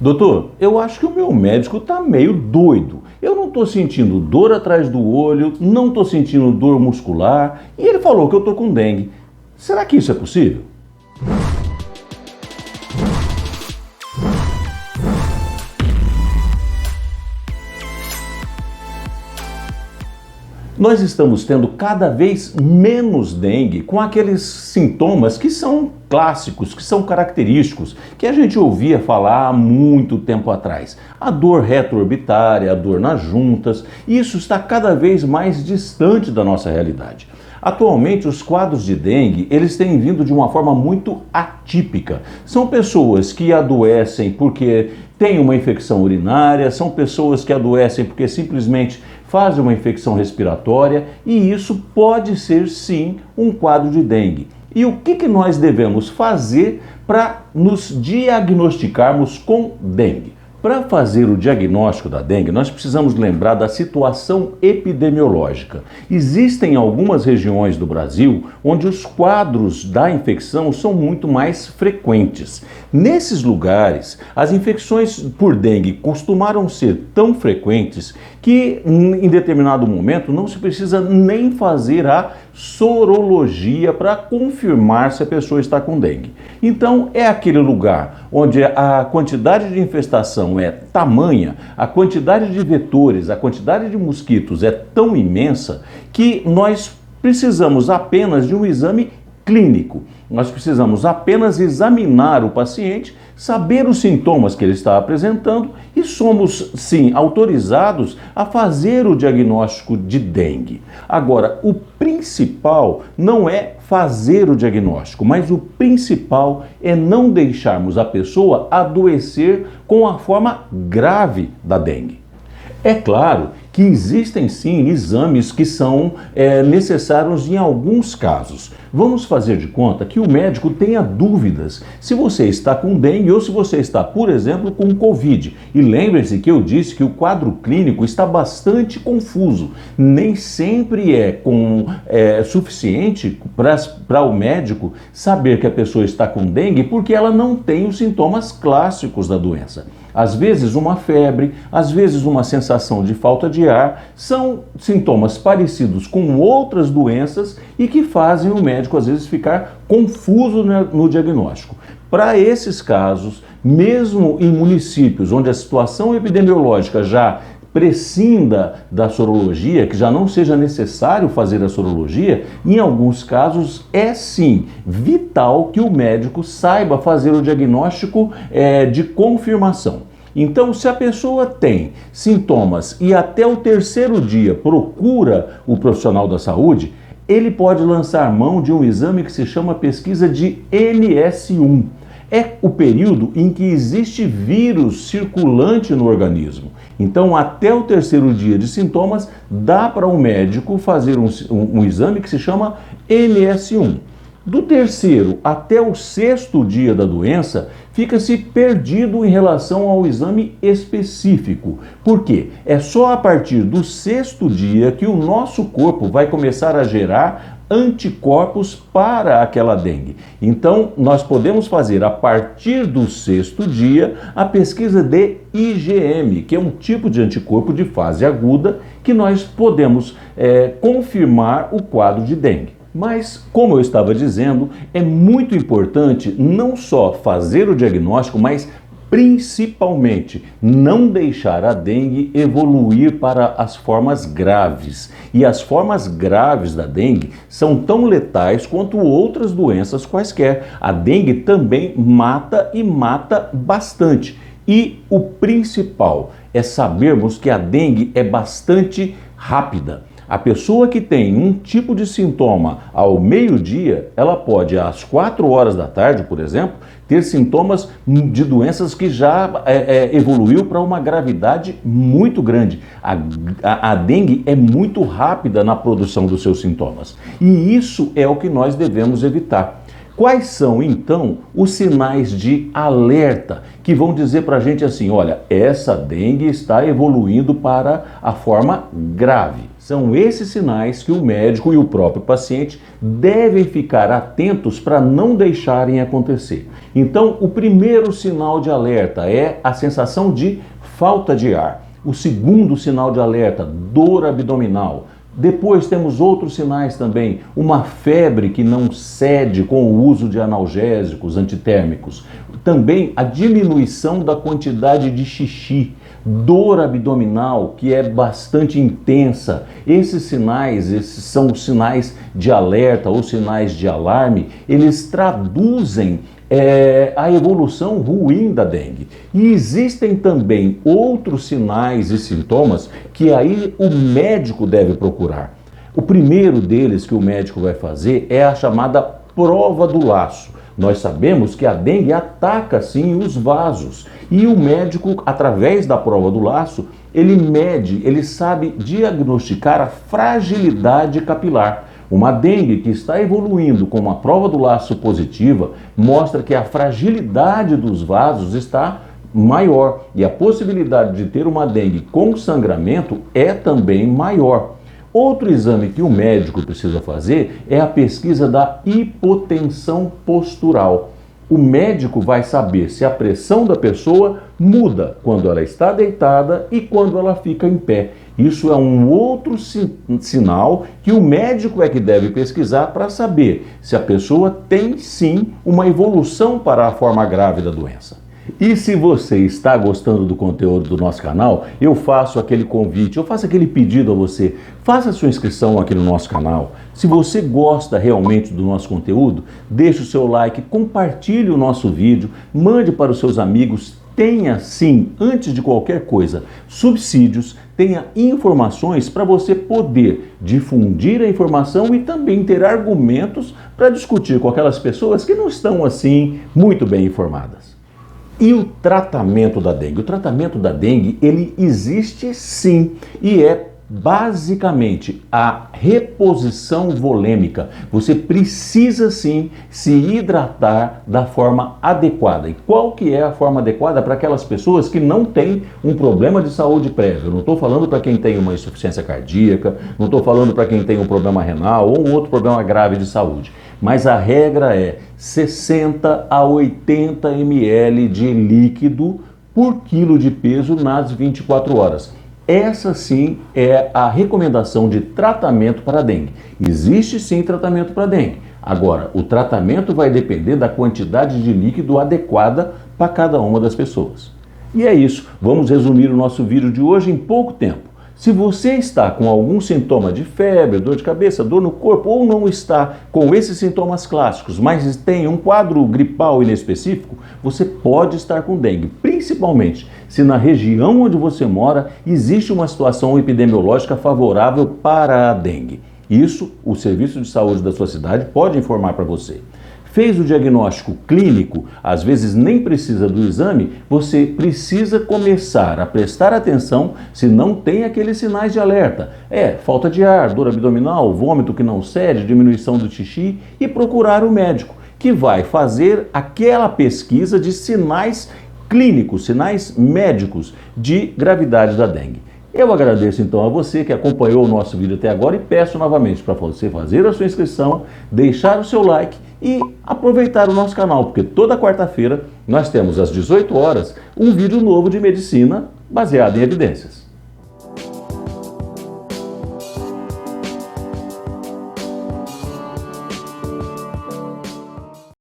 Doutor, eu acho que o meu médico está meio doido. Eu não estou sentindo dor atrás do olho, não estou sentindo dor muscular e ele falou que eu estou com dengue. Será que isso é possível? Nós estamos tendo cada vez menos dengue com aqueles sintomas que são clássicos, que são característicos, que a gente ouvia falar há muito tempo atrás. A dor retroorbitária, a dor nas juntas, isso está cada vez mais distante da nossa realidade. Atualmente, os quadros de dengue, eles têm vindo de uma forma muito atípica. São pessoas que adoecem porque têm uma infecção urinária, são pessoas que adoecem porque simplesmente fazem uma infecção respiratória e isso pode ser sim um quadro de dengue. E o que nós devemos fazer para nos diagnosticarmos com dengue? Para fazer o diagnóstico da dengue, nós precisamos lembrar da situação epidemiológica. Existem algumas regiões do Brasil onde os quadros da infecção são muito mais frequentes. Nesses lugares, as infecções por dengue costumaram ser tão frequentes que, em determinado momento, não se precisa nem fazer a sorologia para confirmar se a pessoa está com dengue. Então, é aquele lugar onde a quantidade de infestação é tamanha, a quantidade de vetores, a quantidade de mosquitos é tão imensa que nós precisamos apenas de um exame clínico. Nós precisamos apenas examinar o paciente, saber os sintomas que ele está apresentando e somos, sim, autorizados a fazer o diagnóstico de dengue. Agora, o principal não é fazer o diagnóstico, mas o principal é não deixarmos a pessoa adoecer com a forma grave da dengue. É claro que existem sim exames que são necessários em alguns casos. Vamos fazer de conta que o médico tenha dúvidas se você está com dengue ou se você está, por exemplo, com Covid. E lembrem-se que eu disse que o quadro clínico está bastante confuso. Nem sempre é suficiente para o médico saber que a pessoa está com dengue porque ela não tem os sintomas clássicos da doença. Às vezes uma febre, às vezes uma sensação de falta de ar, são sintomas parecidos com outras doenças e que fazem o médico às vezes ficar confuso no diagnóstico. Para esses casos, mesmo em municípios onde a situação epidemiológica já prescinda da sorologia, que já não seja necessário fazer a sorologia, em alguns casos é sim vital que o médico saiba fazer o diagnóstico de confirmação. Então, se a pessoa tem sintomas e até o terceiro dia procura o profissional da saúde, ele pode lançar mão de um exame que se chama pesquisa de NS1. É o período em que existe vírus circulante no organismo. Então, até o terceiro dia de sintomas, dá para o médico fazer um exame que se chama NS1. Do terceiro até o sexto dia da doença, fica-se perdido em relação ao exame específico. Por quê? É só a partir do sexto dia que o nosso corpo vai começar a gerar anticorpos para aquela dengue. Então, nós podemos fazer a partir do sexto dia a pesquisa de IgM, que é um tipo de anticorpo de fase aguda que nós podemos confirmar o quadro de dengue. Mas, como eu estava dizendo, é muito importante não só fazer o diagnóstico, mas principalmente não deixar a dengue evoluir para as formas graves. E as formas graves da dengue são tão letais quanto outras doenças quaisquer. A dengue também mata e mata bastante. E o principal é sabermos que a dengue é bastante rápida. A pessoa que tem um tipo de sintoma ao meio-dia, ela pode, às 4 horas da tarde, por exemplo, ter sintomas de doenças que já evoluiu para uma gravidade muito grande. A dengue é muito rápida na produção dos seus sintomas. E isso é o que nós devemos evitar. Quais são, então, os sinais de alerta que vão dizer para a gente assim, olha, essa dengue está evoluindo para a forma grave? São esses sinais que o médico e o próprio paciente devem ficar atentos para não deixarem acontecer. Então, o primeiro sinal de alerta é a sensação de falta de ar. O segundo sinal de alerta, dor abdominal. Depois temos outros sinais também, uma febre que não cede com o uso de analgésicos antitérmicos. Também a diminuição da quantidade de xixi, dor abdominal que é bastante intensa. Esses são os sinais de alerta ou sinais de alarme, eles traduzem a evolução ruim da dengue. E existem também outros sinais e sintomas que aí o médico deve procurar. O primeiro deles que o médico vai fazer é a chamada prova do laço. Nós sabemos que a dengue ataca sim os vasos e o médico, através da prova do laço, ele mede, ele sabe diagnosticar a fragilidade capilar. Uma dengue que está evoluindo com uma prova do laço positiva mostra que a fragilidade dos vasos está maior e a possibilidade de ter uma dengue com sangramento é também maior. Outro exame que o médico precisa fazer é a pesquisa da hipotensão postural. O médico vai saber se a pressão da pessoa muda quando ela está deitada e quando ela fica em pé. Isso é um outro sinal que o médico é que deve pesquisar para saber se a pessoa tem sim uma evolução para a forma grave da doença. E se você está gostando do conteúdo do nosso canal, eu faço aquele convite, eu faço aquele pedido a você, faça a sua inscrição aqui no nosso canal. Se você gosta realmente do nosso conteúdo, deixe o seu like, compartilhe o nosso vídeo, mande para os seus amigos, tenha sim, antes de qualquer coisa, subsídios, tenha informações para você poder difundir a informação e também ter argumentos para discutir com aquelas pessoas que não estão assim muito bem informadas. E o tratamento da dengue? O tratamento da dengue, ele existe sim e é basicamente a reposição volêmica. Você precisa sim se hidratar da forma adequada. E qual que é a forma adequada para aquelas pessoas que não têm um problema de saúde prévio? Eu não estou falando para quem tem uma insuficiência cardíaca, não estou falando para quem tem um problema renal ou um outro problema grave de saúde. Mas a regra é 60 a 80 ml de líquido por quilo de peso nas 24 horas. Essa sim é a recomendação de tratamento para dengue. Existe sim tratamento para dengue. Agora, o tratamento vai depender da quantidade de líquido adequada para cada uma das pessoas. E é isso. Vamos resumir o nosso vídeo de hoje em pouco tempo. Se você está com algum sintoma de febre, dor de cabeça, dor no corpo, ou não está com esses sintomas clássicos, mas tem um quadro gripal inespecífico, você pode estar com dengue, principalmente se na região onde você mora existe uma situação epidemiológica favorável para a dengue. Isso o serviço de saúde da sua cidade pode informar para você. Fez o diagnóstico clínico, às vezes nem precisa do exame, você precisa começar a prestar atenção se não tem aqueles sinais de alerta. Falta de ar, dor abdominal, vômito que não cede, diminuição do xixi e procurar o médico, que vai fazer aquela pesquisa de sinais clínicos, sinais médicos de gravidade da dengue. Eu agradeço então a você que acompanhou o nosso vídeo até agora e peço novamente para você fazer a sua inscrição, deixar o seu like e aproveitar o nosso canal, porque toda quarta-feira nós temos às 18 horas um vídeo novo de medicina baseado em evidências.